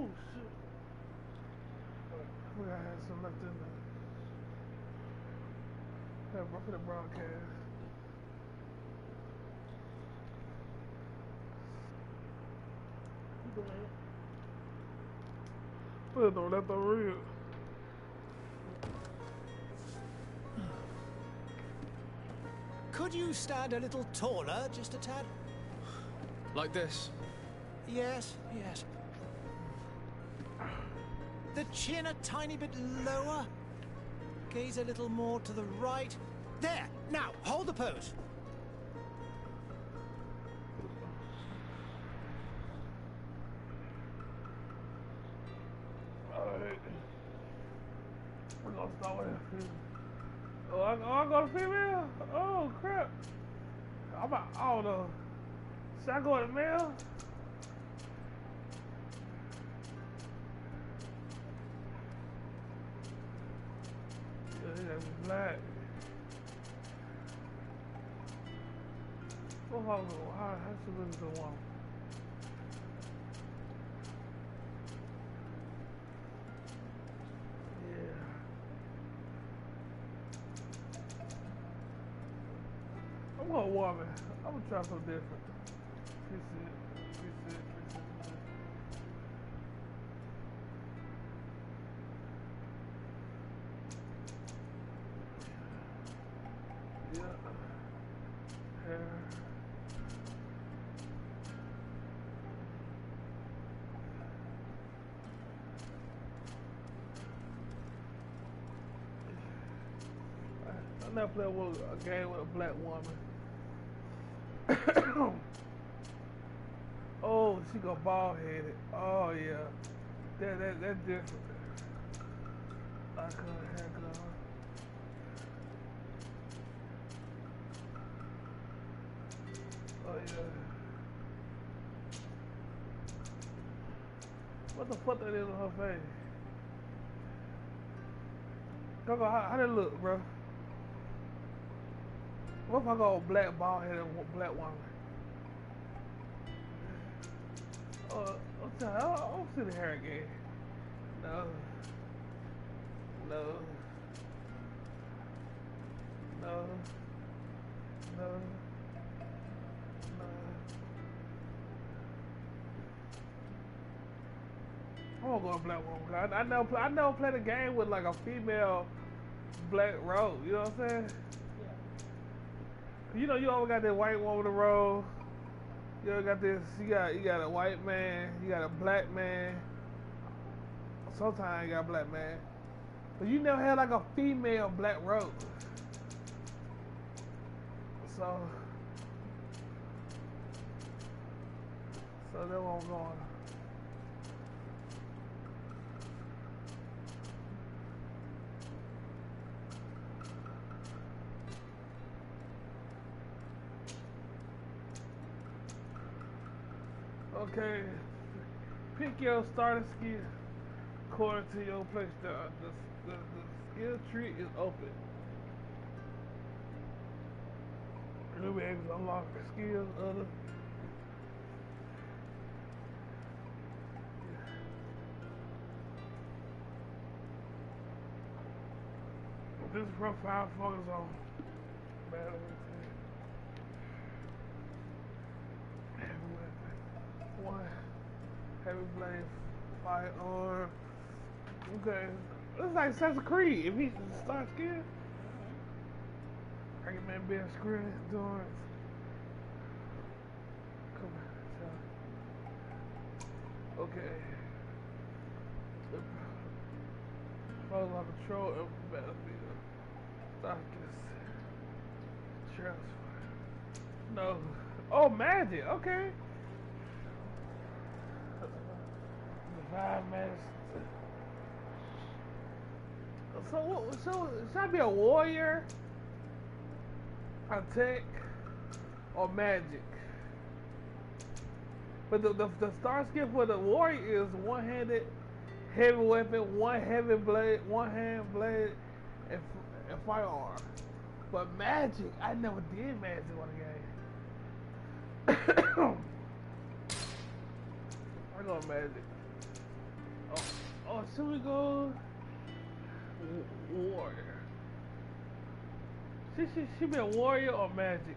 Oh shit. We gotta have some left in there. For the broadcast. Put it on that the real. Could you stand a little taller, just a tad? Like this? Yes, yes. The chin a tiny bit lower. Gaze a little more to the right. There! Now, hold the pose. Alright. We're gonna start with female. Oh, I go to female? Oh, crap. I don't know. Should I go to male? Yeah, he gotta be black. How should we do one? Yeah. I'm going woman. I'm gonna try something different. Appreciate it. Yeah. Hair. I never played with a game with a black woman. Oh, she got bald headed. Oh yeah, that's different. I couldn't handle her. Oh yeah. What the fuck that is on her face? Coco, how that look, bro? What if I go black bald headed black woman? I'm sorry, I don't see the hair again. No. No. No. No. No. I'm gonna go black woman. I never played a game with like a female black role. You know what I'm saying? Yeah. You know, you always got that white woman to roll. You know, got this. You got a white man. You got a black man. Sometimes you got a black man, but you never had like a female black role. So that's where I'm going. Okay, pick your starter skill according to your play style. The skill tree is open. You'll be able to unlock skills other. This profile focus on battle. Heavy weapon. One heavy blade firearm. Okay. It's like Assassin's Creed. If he starts skill. Recommend being screwed endurance. Come on, okay. Follow on control of the battlefield. Darkness. Transfer. No. Oh, magic. Okay. Divine master. So should I be a warrior, a tech, or magic? But the star skill for the warrior is one-handed, heavy weapon, one heavy blade, one hand blade, and firearm. But magic, I never did magic on the game. I go magic. Should we go warrior? She be a warrior or magic?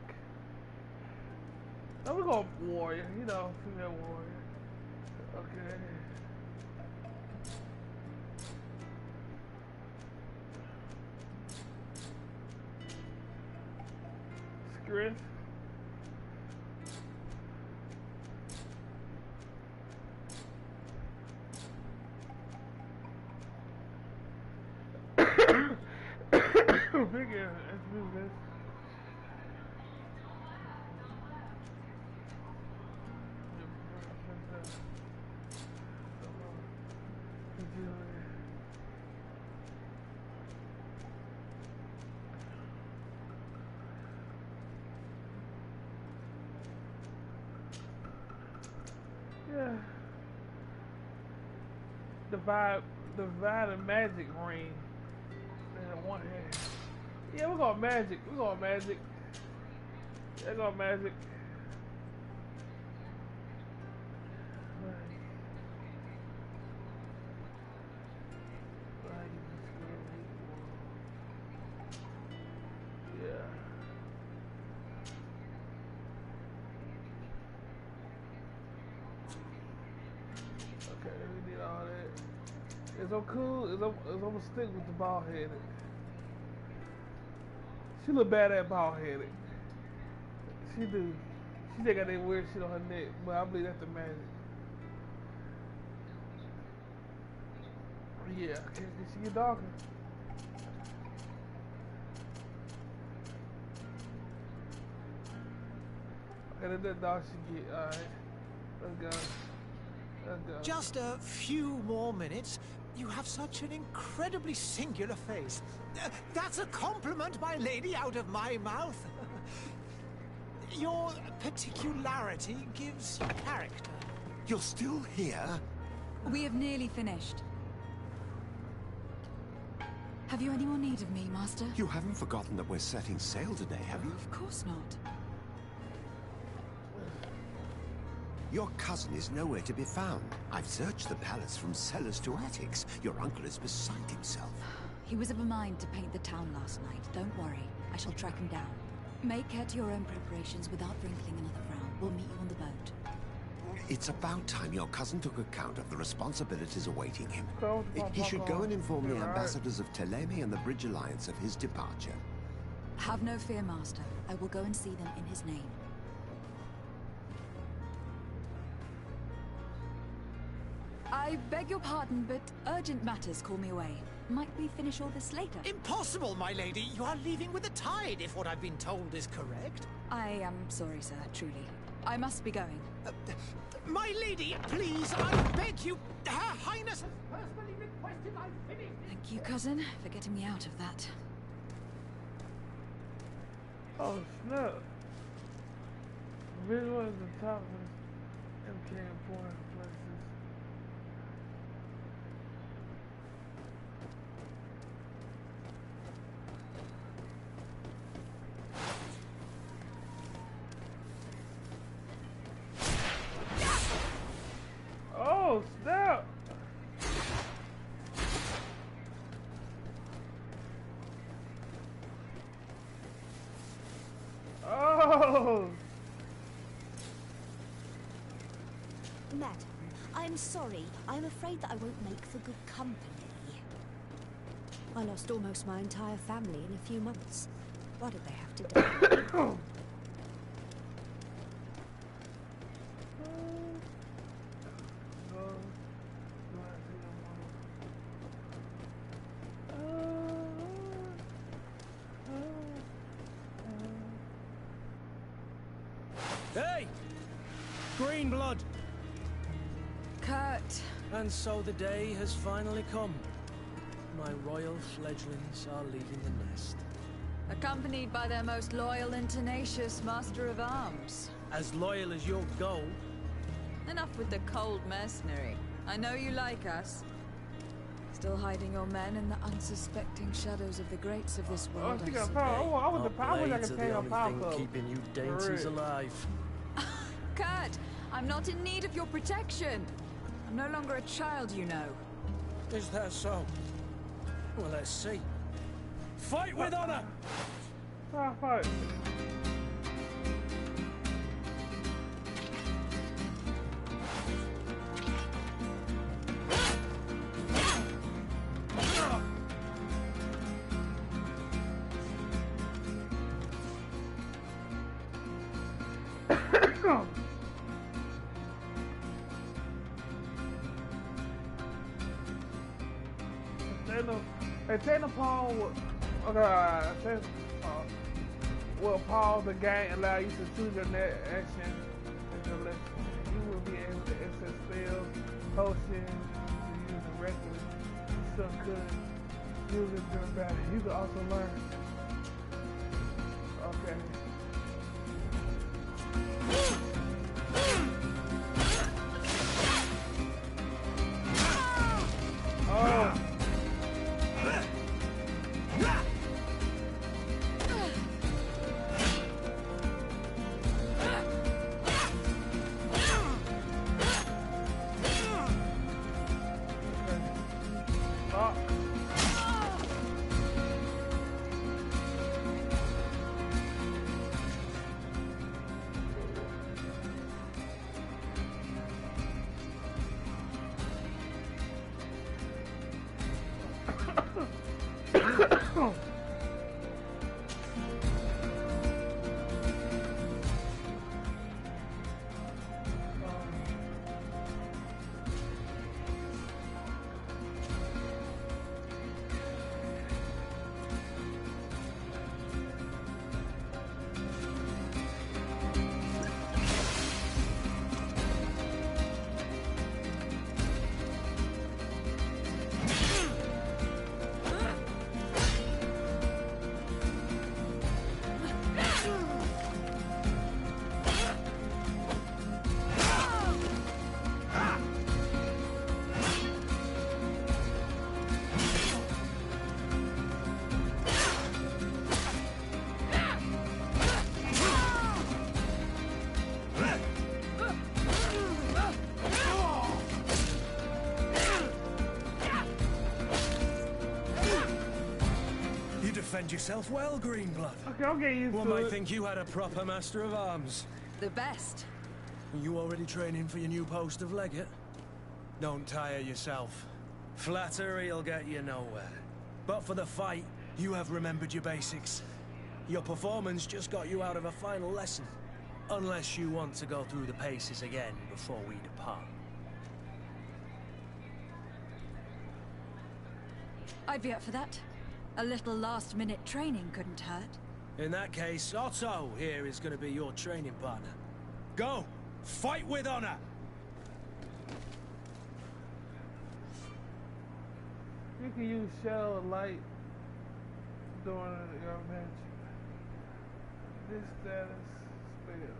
No, we go warrior. You know, female warrior. Okay. Strength. Big ass business. Yeah. Divide a magic ring. And one hand. Yeah, we're going magic. We're going magic. Yeah, go magic. Yeah. Okay, we did all that. It's so cool. It's gonna stick with the bald headed. She look bad at bald headed. She do. She just got that weird shit on her neck, but I believe that's the magic. Yeah, can she get darker? Okay, that's that dark she get. Alright. Let's go. Let's go. Just a few more minutes. You have such an incredibly singular face. That's a compliment, my lady, out of my mouth. Your particularity gives character. You're still here? We have nearly finished. Have you any more need of me, Master? You haven't forgotten that we're setting sail today, have you? Of course not. Your cousin is nowhere to be found. I've searched the palace from cellars to attics. Your uncle is beside himself. He was of a mind to paint the town last night. Don't worry. I shall track him down. Make care to your own preparations without wrinkling another frown. We'll meet you on the boat. It's about time your cousin took account of the responsibilities awaiting him. He should go and inform the ambassadors of Thélème and the Bridge Alliance of his departure. Have no fear, Master. I will go and see them in his name. I beg your pardon, but urgent matters call me away. Might we finish all this later? Impossible, my lady. You are leaving with the tide, if what I've been told is correct. I am sorry, sir, truly. I must be going. My lady, please, I beg you. Her Highness has personally requested I finish. Thank you, cousin, for getting me out of that. Oh, snap. Visualize the top of MK important places. Oh, snap! Oh! Madam, I'm sorry. I'm afraid that I won't make for good company. I lost almost my entire family in a few months. Why did they have to die? Hey! Green blood! Kurt! And so the day has finally come. My royal fledglings are leaving the nest. Accompanied by their most loyal and tenacious Master of Arms. As loyal as your gold. Enough with the cold mercenary. I know you like us. Still hiding your men in the unsuspecting shadows of the greats of this world. she got power. Oh, I was the power. I wish I Blades could are take the her only power thing cup. keeping you dainties alive. Kurt, I'm not in need of your protection. I'm no longer a child, you know. Is that so? Well, let's see. Fight with honor! Fight. Taylor Paul will pause the game and allow you to choose your next action and your lesson. You will be able to access spells, potions, to use directly. You still could use it during battle. You can also learn. Okay. Oh. Defend yourself well, Greenblood. Okay, I'll get used to it. One might think you had a proper master of arms. The best. Are you already training for your new post of legate? Don't tire yourself. Flattery'll get you nowhere. But for the fight, you have remembered your basics. Your performance just got you out of a final lesson. Unless you want to go through the paces again before we depart. I'd be up for that. A little last-minute training couldn't hurt. In that case, Otto here is going to be your training partner. Go! Fight with honor! You can use shell light during your match. This status spell.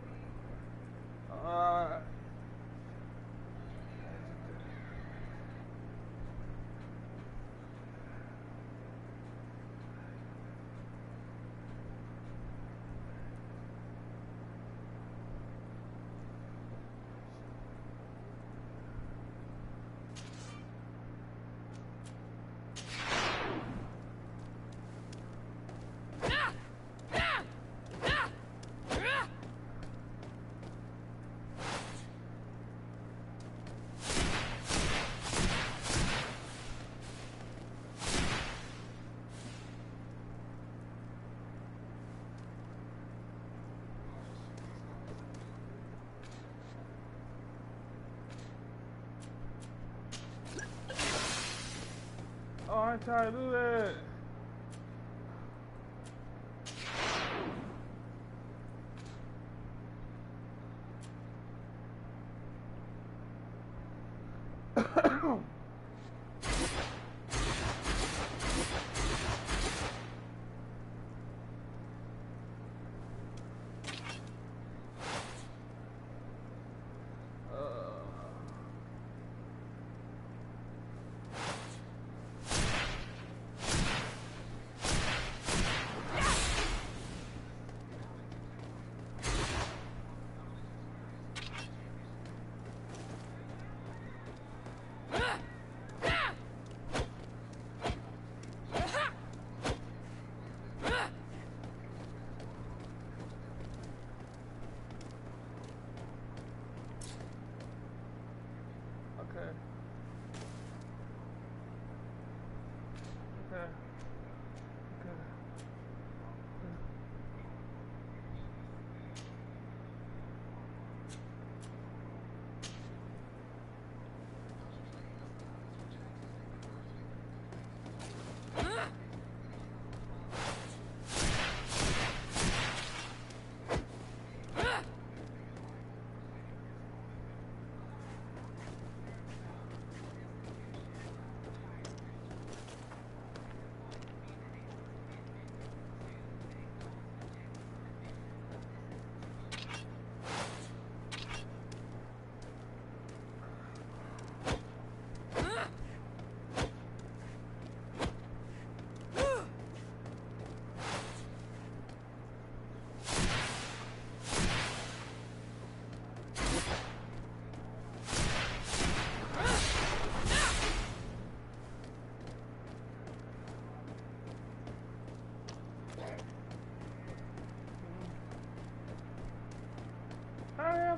Oh, I tried to do that.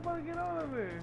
about to get on of it.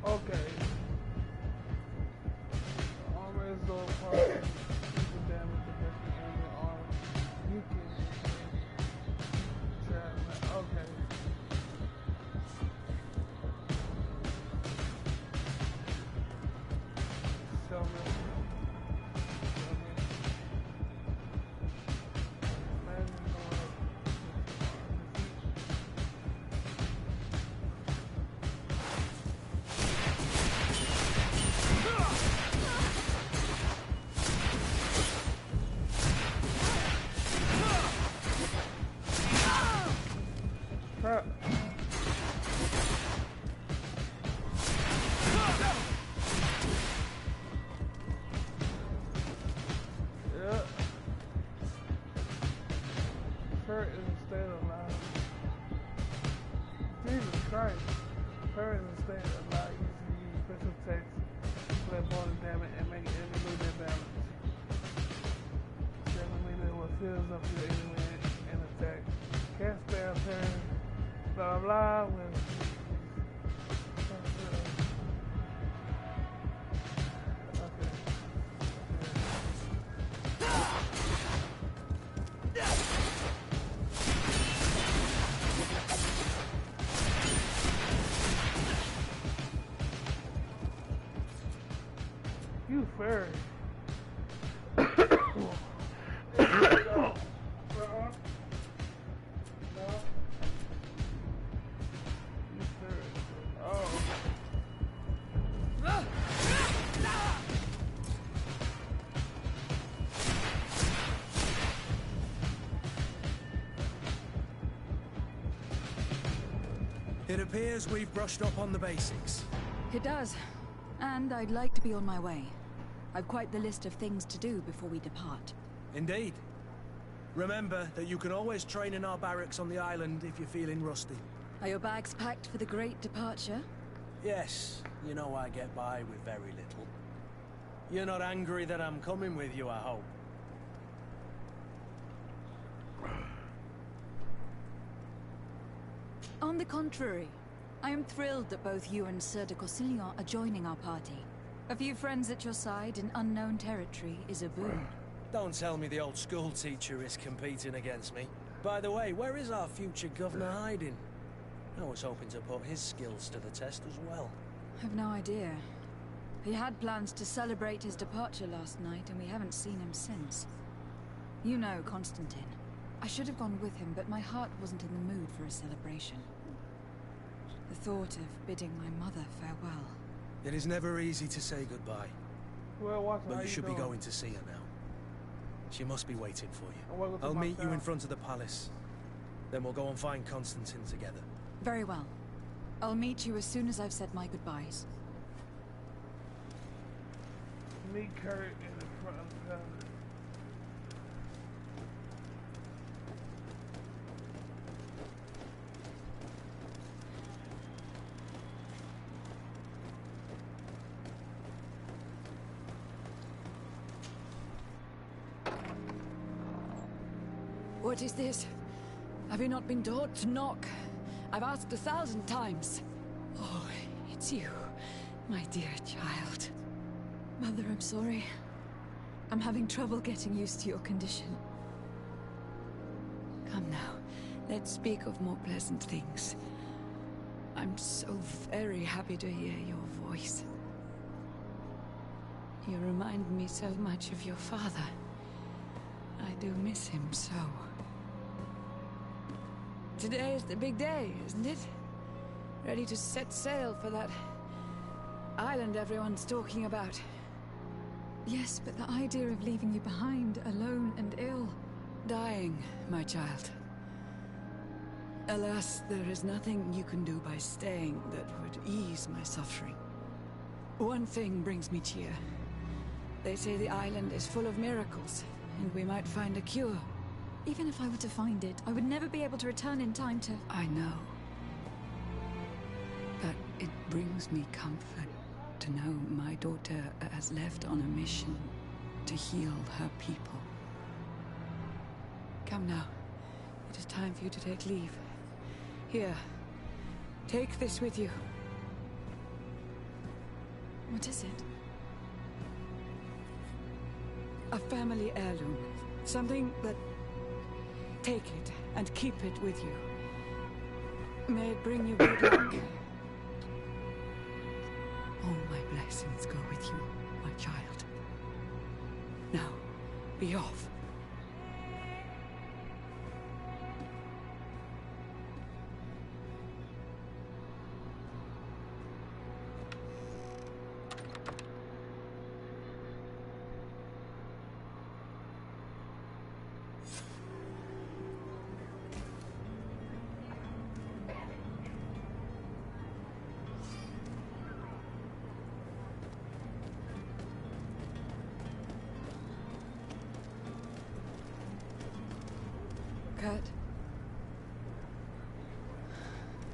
Okay. Always go apart. People damage the best area or you can trap. Okay. So crap. Yeah. Kurt isn't staying alive. Jesus Christ. Kurt isn't staying alive. You use special text, play bonus damage, and make enemy lose their balance. Definitely what fills up your enemy and attack. Cast spell turn. Blah blah blah. You furry. It appears we've brushed up on the basics. It does. And I'd like to be on my way. I've quite the list of things to do before we depart. Indeed. Remember that you can always train in our barracks on the island if you're feeling rusty. Are your bags packed for the great departure? Yes, you know I get by with very little. You're not angry that I'm coming with you, I hope. On the contrary, I am thrilled that both you and Sir de Corsillon are joining our party. A few friends at your side in unknown territory is a boon. Don't tell me the old school teacher is competing against me. By the way, where is our future governor hiding? I was hoping to put his skills to the test as well. I've no idea. He had plans to celebrate his departure last night, and we haven't seen him since. You know Constantine. I should have gone with him, but my heart wasn't in the mood for a celebration. The thought of bidding my mother farewell. It is never easy to say goodbye. Well, Watson, but how you should be doing? going to see her now. She must be waiting for you. Welcome to I'll my meet you town. in front of the palace. Then we'll go and find Constantine together. Very well. I'll meet you as soon as I've said my goodbyes. Meet Kurt in the front of the town. What is this? Have you not been taught to knock? I've asked 1,000 times. Oh, it's you, my dear child. Mother, I'm sorry. I'm having trouble getting used to your condition. Come now, let's speak of more pleasant things. I'm so very happy to hear your voice. You remind me so much of your father. I do miss him so. Today is the big day, isn't it? Ready to set sail for that island everyone's talking about. Yes, but the idea of leaving you behind, alone and ill... Dying, my child. Alas, there is nothing you can do by staying that would ease my suffering. One thing brings me cheer. They say the island is full of miracles, and we might find a cure. Even if I were to find it, I would never be able to return in time to... I know. But it brings me comfort to know my daughter has left on a mission to heal her people. Come now. It is time for you to take leave. Here. Take this with you. What is it? A family heirloom. Something that... Take it and keep it with you. May it bring you good luck. All my blessings go with you, my child. Now, be off.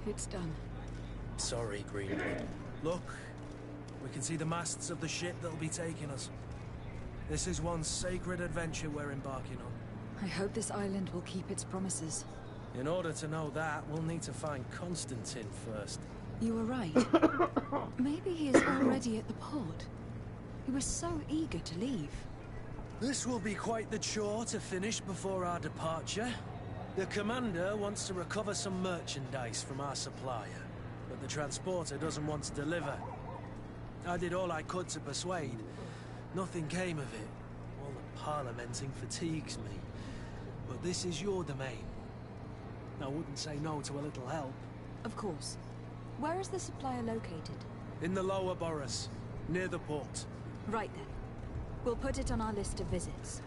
It's done. Sorry, Greenwood. Look, we can see the masts of the ship that'll be taking us. This is one sacred adventure we're embarking on. I hope this island will keep its promises. In order to know that, we'll need to find Constantine first. You were right. Maybe he is already at the port. He was so eager to leave. This will be quite the chore to finish before our departure. The commander wants to recover some merchandise from our supplier, but the transporter doesn't want to deliver. I did all I could to persuade. Nothing came of it. All the parliamenting fatigues me. But this is your domain. I wouldn't say no to a little help. Of course. Where is the supplier located? In the lower boroughs, near the port. Right then. We'll put it on our list of visits.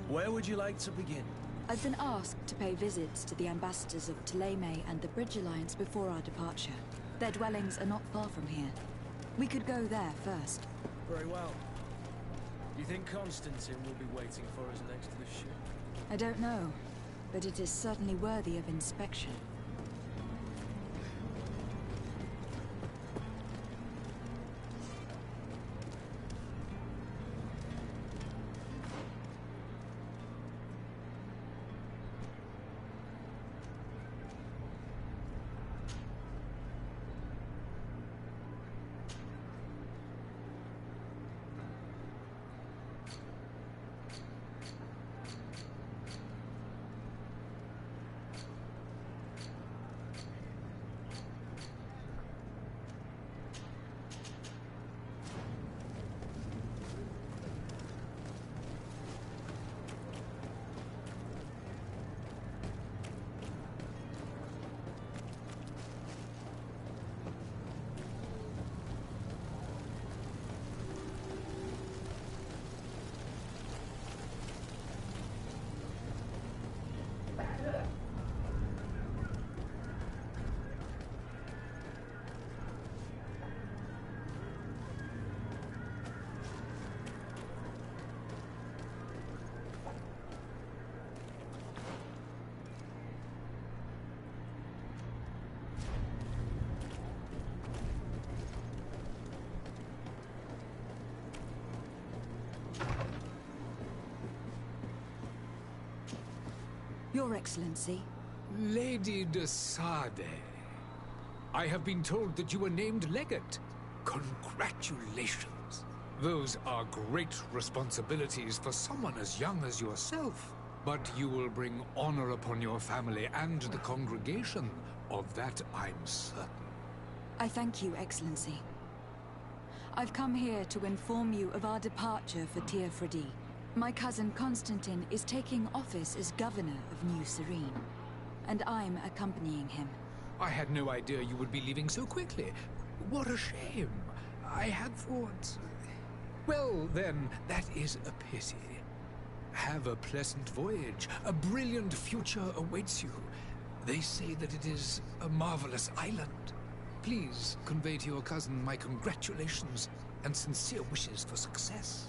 Where would you like to begin? I've been asked to pay visits to the ambassadors of Thélème and the Bridge Alliance before our departure. Their dwellings are not far from here. We could go there first. Very well. Do you think Constantine will be waiting for us next to the ship? I don't know, but it is certainly worthy of inspection. Your Excellency. Lady de Sade. I have been told that you were named Legate. Congratulations. Those are great responsibilities for someone as young as yourself. But you will bring honor upon your family and the congregation. Of that I'm certain. I thank you, Excellency. I've come here to inform you of our departure for Teer Fradee. My cousin Constantine is taking office as governor of New Serene, and I'm accompanying him. I had no idea you would be leaving so quickly. What a shame. I had thought... Well, then, that is a pity. Have a pleasant voyage. A brilliant future awaits you. They say that it is a marvelous island. Please convey to your cousin my congratulations and sincere wishes for success.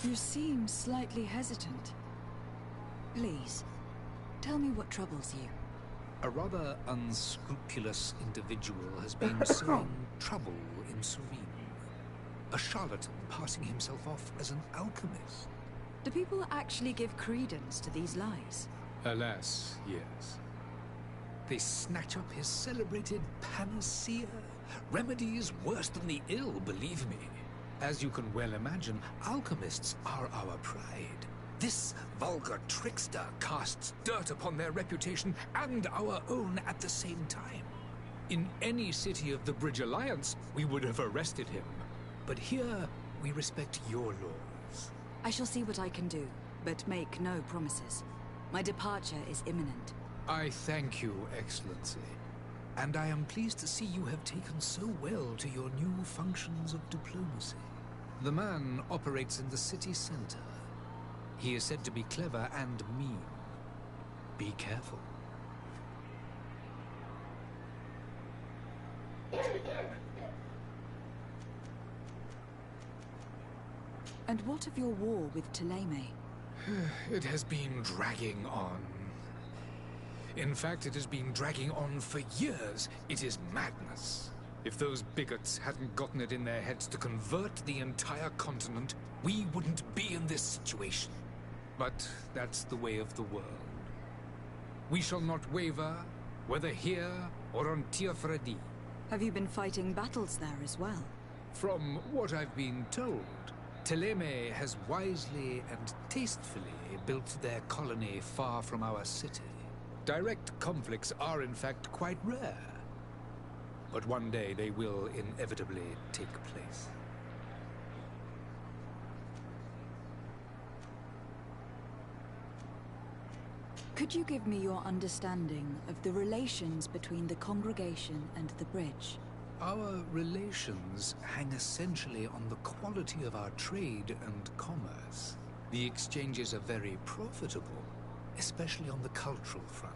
You seem slightly hesitant. Please, tell me what troubles you. A rather unscrupulous individual has been sowing trouble in Serene. A charlatan passing himself off as an alchemist. Do people actually give credence to these lies? Alas, yes. They snatch up his celebrated panacea. Remedies worse than the ill, believe me. As you can well imagine, alchemists are our pride. This vulgar trickster casts dirt upon their reputation and our own at the same time. In any city of the Bridge Alliance, we would have arrested him. But here, we respect your laws. I shall see what I can do, but make no promises. My departure is imminent. I thank you, Excellency. And I am pleased to see you have taken so well to your new functions of diplomacy. The man operates in the city center, He is said to be clever and mean. Be careful. And what of your war with Thélème? It has been dragging on. In fact, it has been dragging on for years. It is madness. If those bigots hadn't gotten it in their heads to convert the entire continent, we wouldn't be in this situation. But that's the way of the world. We shall not waver, whether here or on Tir Freddy. Have you been fighting battles there as well? From what I've been told, Thélème has wisely and tastefully built their colony far from our city. Direct conflicts are in fact quite rare. But one day they will inevitably take place. Could you give me your understanding of the relations between the congregation and the bridge? Our relations hang essentially on the quality of our trade and commerce. The exchanges are very profitable, especially on the cultural front.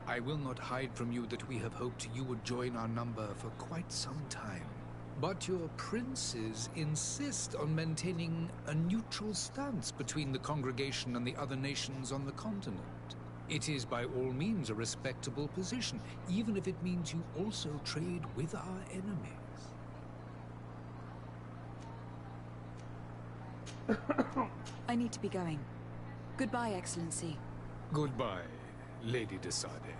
I will not hide from you that we have hoped you would join our number for quite some time. But your princes insist on maintaining a neutral stance between the congregation and the other nations on the continent. It is by all means a respectable position, even if it means you also trade with our enemies. I need to be going. Goodbye, Excellency. Goodbye, Lady de Sardet.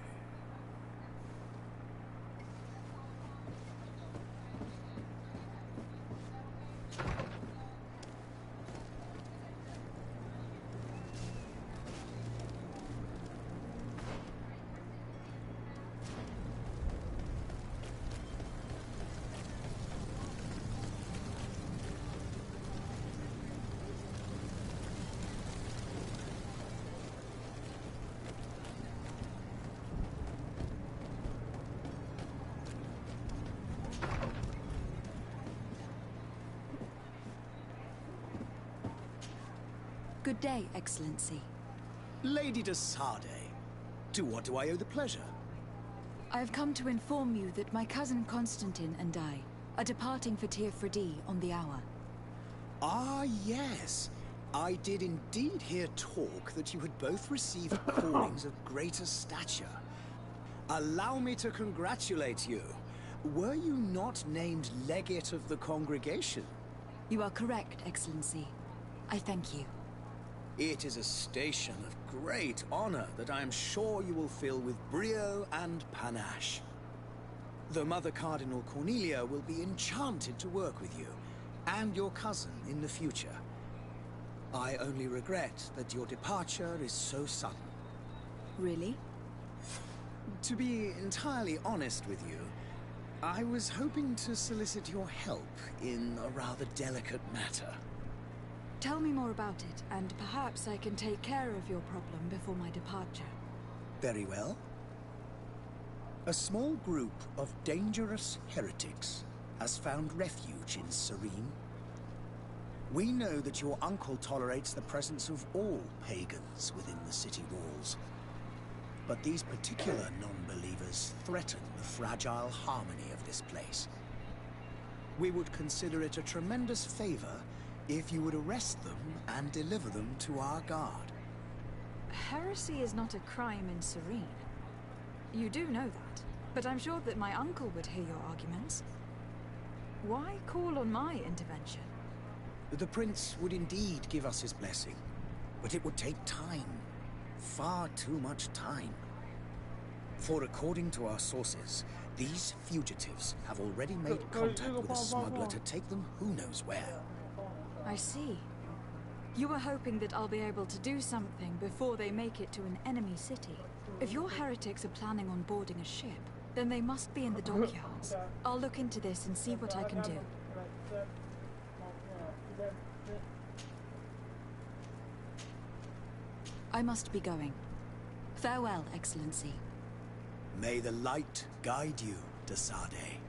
Good day, Excellency. Lady de Sardet, to what do I owe the pleasure? I have come to inform you that my cousin Constantin and I are departing for Tir Freddy on the hour. Ah, yes. I did indeed hear talk that you had both received callings of greater stature. Allow me to congratulate you. Were you not named legate of the congregation? You are correct, Excellency. I thank you. It is a station of great honor that I am sure you will fill with brio and panache. The Mother Cardinal Cornelia will be enchanted to work with you, and your cousin in the future. I only regret that your departure is so sudden. Really? To be entirely honest with you, I was hoping to solicit your help in a rather delicate matter. Tell me more about it, and perhaps I can take care of your problem before my departure. Very well. A small group of dangerous heretics has found refuge in Serene. We know that your uncle tolerates the presence of all pagans within the city walls. But these particular non-believers threaten the fragile harmony of this place. We would consider it a tremendous favor if you would arrest them and deliver them to our guard. Heresy is not a crime in Serene. You do know that, but I'm sure that my uncle would hear your arguments. Why call on my intervention? The Prince would indeed give us his blessing, but it would take time. Far too much time. For according to our sources, these fugitives have already made contact with a smuggler to take them who knows where. I see. You were hoping that I'll be able to do something before they make it to an enemy city. If your heretics are planning on boarding a ship, then they must be in the dockyards. I'll look into this and see what I can do. I must be going. Farewell, Excellency. May the light guide you, de Sardet.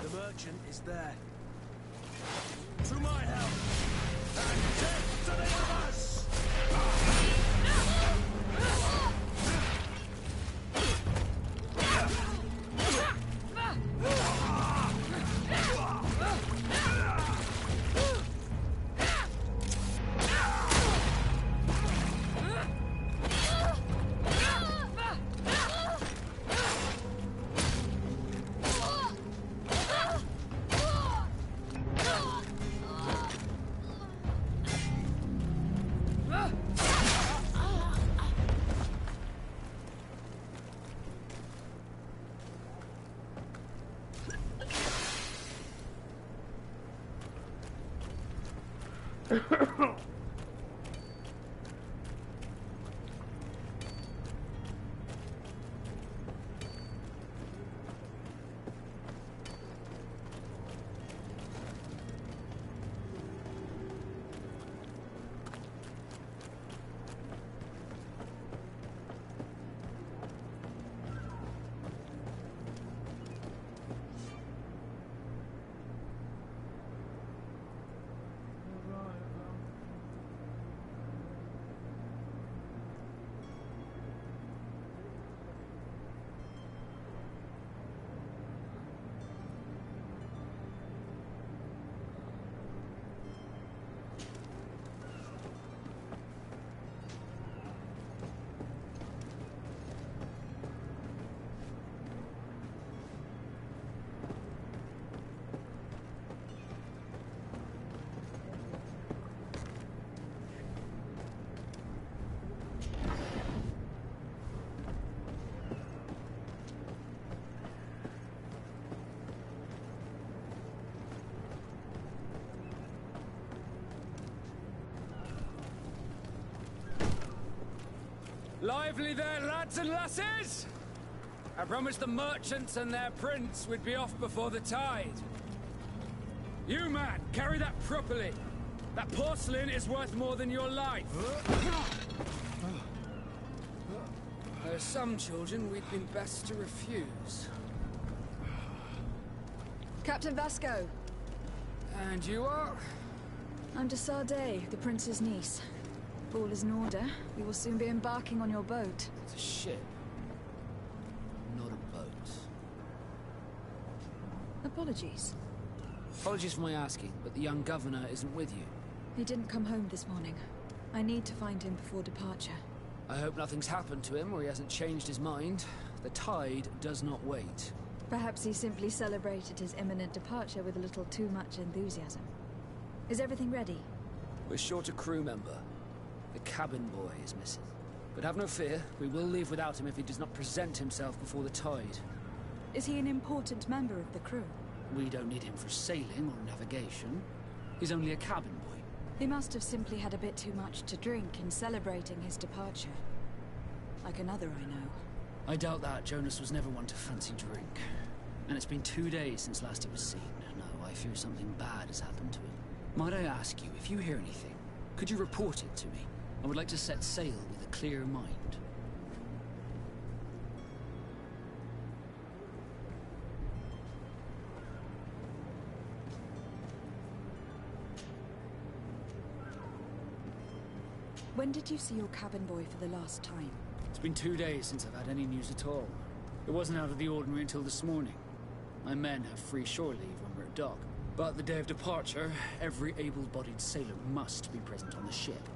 The merchant is there. To my help! And death to the others! Lively there, lads and lasses! I promised the merchants and their prince we'd be off before the tide. You, man, carry that properly. That porcelain is worth more than your life. There are some children we'd been best to refuse. Captain Vasco. And you are? I'm de Sardet, the prince's niece. If all is in order, we will soon be embarking on your boat. It's a ship, not a boat. Apologies. Apologies for my asking, but the young governor isn't with you. He didn't come home this morning. I need to find him before departure. I hope nothing's happened to him or he hasn't changed his mind. The tide does not wait. Perhaps he simply celebrated his imminent departure with a little too much enthusiasm. Is everything ready? We're short a crew member. The cabin boy is missing. But have no fear, we will leave without him if he does not present himself before the tide. Is he an important member of the crew? We don't need him for sailing or navigation. He's only a cabin boy. He must have simply had a bit too much to drink in celebrating his departure. Like another I know. I doubt that. Jonas was never one to fancy drink. And it's been 2 days since last he was seen. No, I fear something bad has happened to him. Might I ask you, if you hear anything, could you report it to me? I would like to set sail with a clear mind. When did you see your cabin boy for the last time? It's been 2 days since I've had any news at all. It wasn't out of the ordinary until this morning. My men have free shore leave when we're at dock. But the day of departure, every able-bodied sailor must be present on the ship.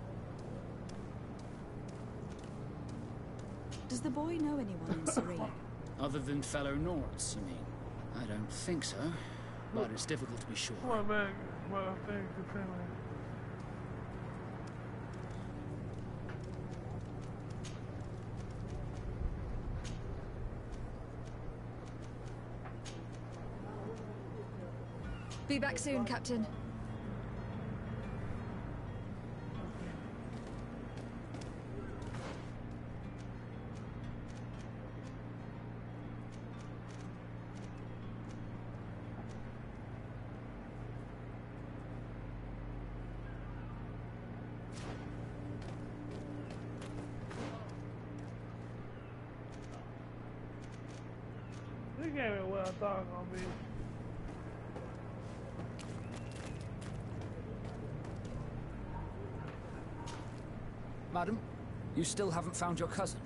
Does the boy know anyone in Serene? Other than fellow Nords, you mean? I don't think so, but it's difficult to be sure. Well, man, well, I think depending. Be back soon, Captain. This game ain't what I thought it was gonna be. Madam, you still haven't found your cousin.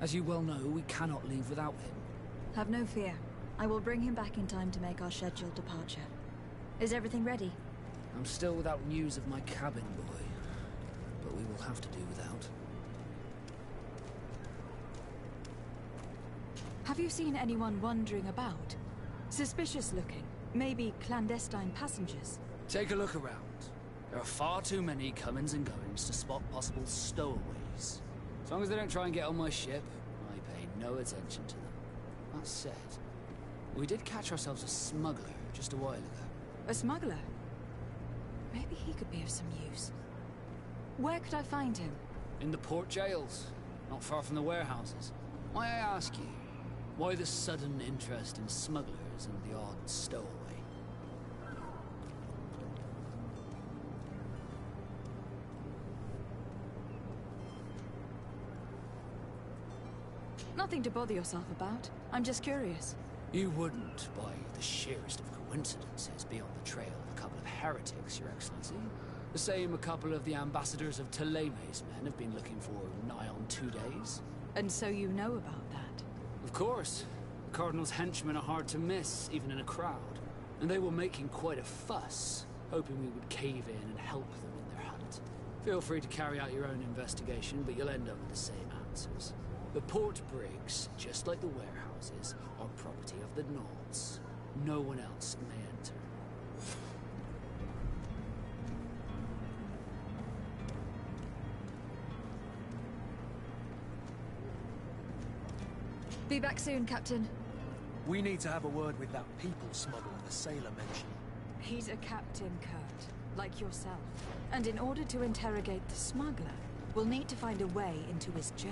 As you well know, we cannot leave without him. Have no fear. I will bring him back in time to make our scheduled departure. Is everything ready? I'm still without news of my cabin boy, but we will have to do without. Have you seen anyone wandering about? Suspicious looking. Maybe clandestine passengers. Take a look around. There are far too many comings and goings to spot possible stowaways. As long as they don't try and get on my ship, I pay no attention to them. That said, we did catch ourselves a smuggler just a while ago. A smuggler? Maybe he could be of some use. Where could I find him? In the port jails, not far from the warehouses. May I ask you, why the sudden interest in smugglers and the odd stowaway? Nothing to bother yourself about. I'm just curious. You wouldn't, by the sheerest of coincidences, be on the trail of a couple of heretics, Your Excellency. The same a couple of the ambassadors of Theleme's men have been looking for nigh on 2 days. And so you know about that? Of course. The Cardinal's henchmen are hard to miss, even in a crowd. And they were making quite a fuss, hoping we would cave in and help them in their hunt. Feel free to carry out your own investigation, but you'll end up with the same answers. The port brigs, just like the warehouses, are property of the Nords. No one else may enter. Be back soon, Captain. We need to have a word with that people smuggler the sailor mentioned. He's a captain, Kurt, like yourself. And in order to interrogate the smuggler, we'll need to find a way into his jail.